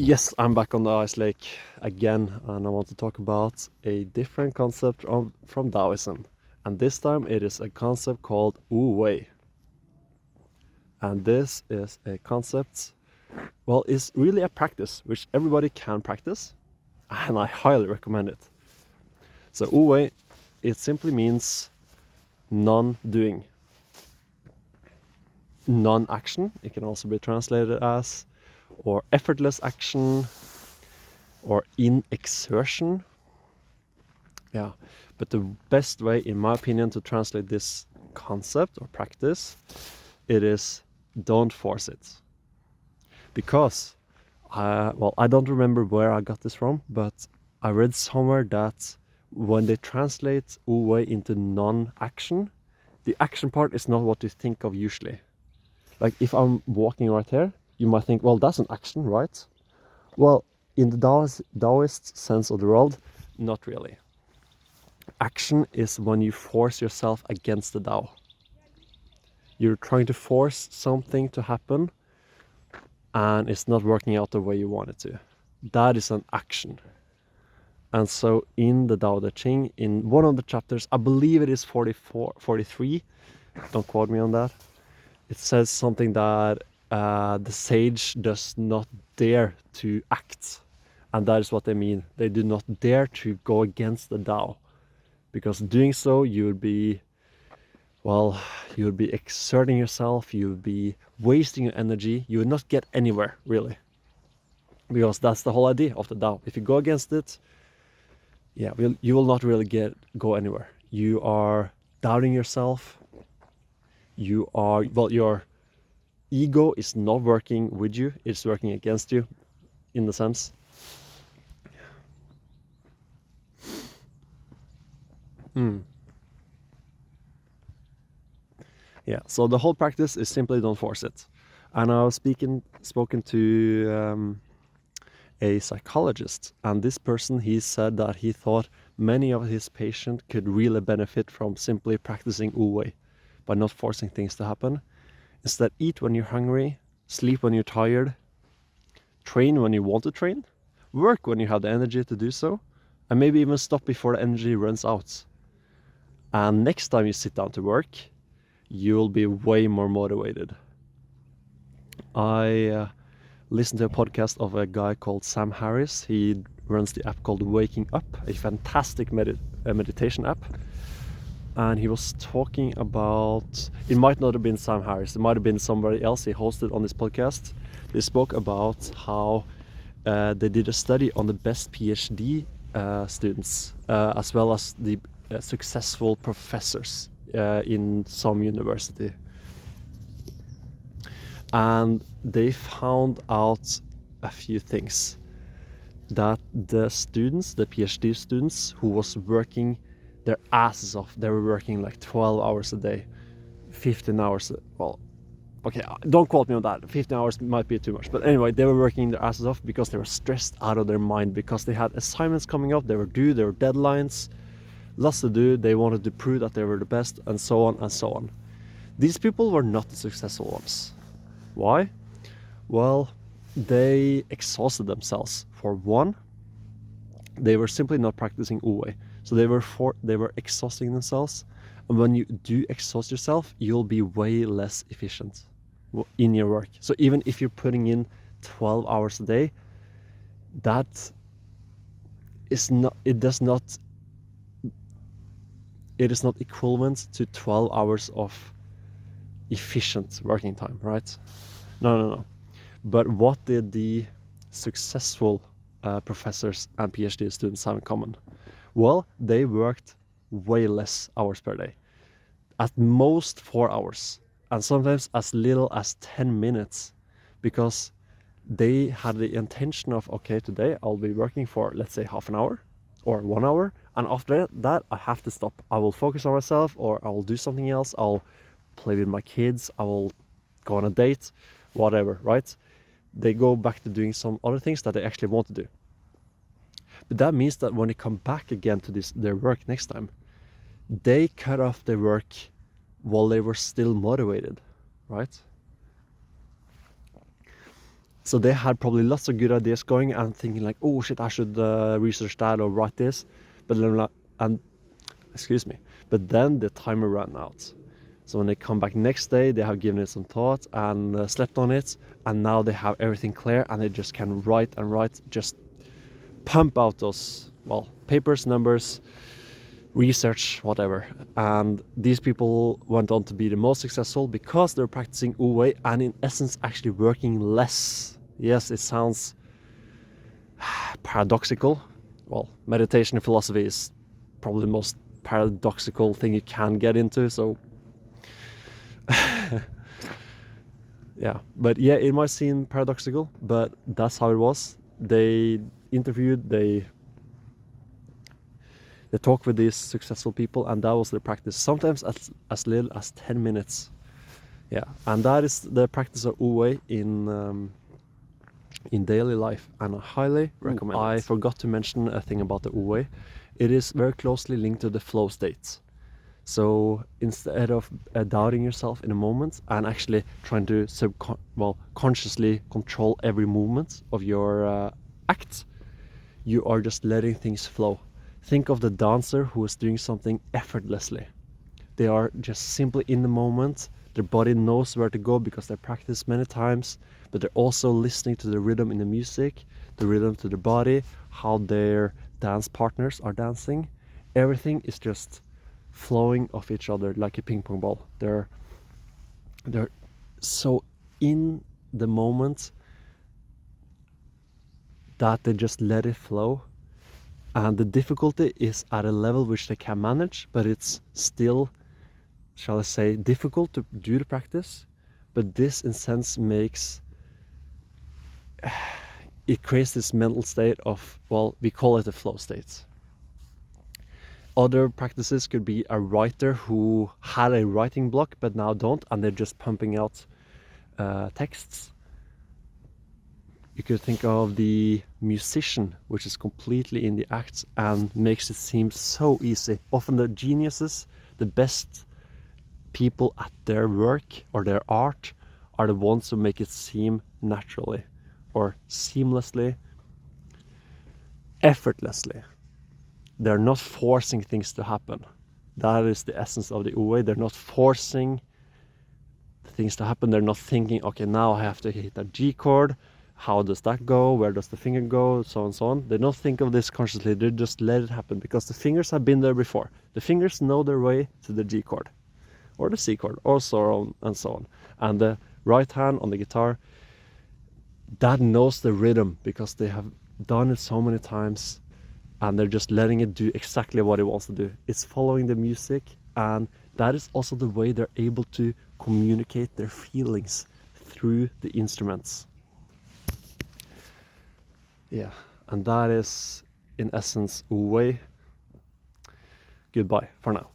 Yes, I'm back on the ice lake again, and I want to talk about a different concept from Daoism. And this time it is a concept called wu-wei. And this is a concept, well, it's really a practice which everybody can practice, and I highly recommend it. So wu-wei, it simply means non-doing, non-action. It can also be translated as, or effortless action, or inexertion. Yeah, but the best way, in my opinion, to translate this concept or practice, it is don't force it. Because, I don't remember where I got this from, but I read somewhere that when they translate wu-wei into non-action, the action part is not what you think of usually. Like if I'm walking right here, you might think, well, that's an action, right? Well, in the Taoist sense of the world, not really. Action is when you force yourself against the Tao. You're trying to force something to happen and it's not working out the way you want it to. That is an action. And so in the Tao Te Ching, in one of the chapters, I believe it is 43, don't quote me on that, it says something that the sage does not dare to act. And that is what they mean. They do not dare to go against the Tao. Because doing so, you would be exerting yourself, you would be wasting your energy, you would not get anywhere, really. Because that's the whole idea of the Tao. If you go against it, you will not really go anywhere. You are doubting yourself. Your ego is not working with you, it's working against you, in the sense. Yeah, so the whole practice is simply don't force it. And I was spoken to a psychologist, and this person, he said that he thought many of his patients could really benefit from simply practicing wu-wei by not forcing things to happen. Instead, eat when you're hungry, sleep when you're tired, train when you want to train, work when you have the energy to do so, and maybe even stop before the energy runs out. And next time you sit down to work, you'll be way more motivated. I listened to a podcast of a guy called Sam Harris. He runs the app called Waking Up, a fantastic meditation app. And he was talking about, it might not have been Sam Harris, it might have been somebody else he hosted on this podcast. They spoke about how they did a study on the best PhD students, as well as the successful professors in some university. And they found out a few things. That the students, the PhD students who was working their asses off, they were working like 12 hours a day, 15 hours, well, okay, don't quote me on that, 15 hours might be too much, but anyway, they were working their asses off because they were stressed out of their mind, because they had assignments coming up, they were due, there were deadlines, lots to do, they wanted to prove that they were the best, and so on and so on. These people were not the successful ones. Why? Well, they exhausted themselves. For one, they were simply not practicing wu-wei. So they were exhausting themselves. And when you do exhaust yourself, you'll be way less efficient in your work. So even if you're putting in 12 hours a day, it is not equivalent to 12 hours of efficient working time, right? No. But what did the successful professors and PhD students have in common? Well, they worked way less hours per day. At most 4 hours, and sometimes as little as 10 minutes, because they had the intention of, okay, today I'll be working for, let's say, half an hour or 1 hour, and after that I have to stop. I will focus on myself, or I will do something else. I'll play with my kids, I will go on a date, whatever, right? They go back to doing some other things that they actually want to do. But that means that when they come back again to their work next time, they cut off their work while they were still motivated, right? So they had probably lots of good ideas going and thinking like, oh shit, I should research that or write this. But then, excuse me, but then the timer ran out. So when they come back next day, they have given it some thought and slept on it, and now they have everything clear and they just can write and write, just pump out those, well, papers, numbers, research, whatever. And these people went on to be the most successful because they're practicing wu-wei and in essence actually working less. Yes, it sounds paradoxical. Well, meditation and philosophy is probably the most paradoxical thing you can get into, so yeah. But yeah, it might seem paradoxical, but that's how it was. They interviewed, they talked with these successful people, and that was their practice, sometimes as little as 10 minutes. Yeah, and that is the practice of wu-wei in daily life, and I highly recommend it. I forgot to mention a thing about the wu-wei. It is very closely linked to the flow states. So instead of doubting yourself in a moment and actually trying to consciously control every movement of your act, you are just letting things flow. Think of the dancer who is doing something effortlessly. They are just simply in the moment. Their body knows where to go because they practice many times, but they're also listening to the rhythm in the music, the rhythm to their body, how their dance partners are dancing. Everything is just flowing off each other like a ping pong ball. They're so in the moment that they just let it flow. And the difficulty is at a level which they can manage, but it's still, shall I say, difficult to do the practice. But this in sense makes it creates this mental state of, well, we call it a flow state. Other practices could be a writer who had a writing block but now don't, and they're just pumping out texts. You could think of the musician, which is completely in the act and makes it seem so easy. Often the geniuses, the best people at their work or their art, are the ones who make it seem naturally or seamlessly, effortlessly. They're not forcing things to happen. That is the essence of the wu-wei. They're not forcing things to happen. They're not thinking, okay, now I have to hit a G chord. How does that go? Where does the finger go? So on and so on. They don't think of this consciously. They just let it happen because the fingers have been there before. The fingers know their way to the G chord or the C chord or so on and so on. And the right hand on the guitar, that knows the rhythm because they have done it so many times, and they're just letting it do exactly what it wants to do. It's following the music, and that is also the way they're able to communicate their feelings through the instruments. Yeah, and that is in essence wu-wei. Goodbye for now.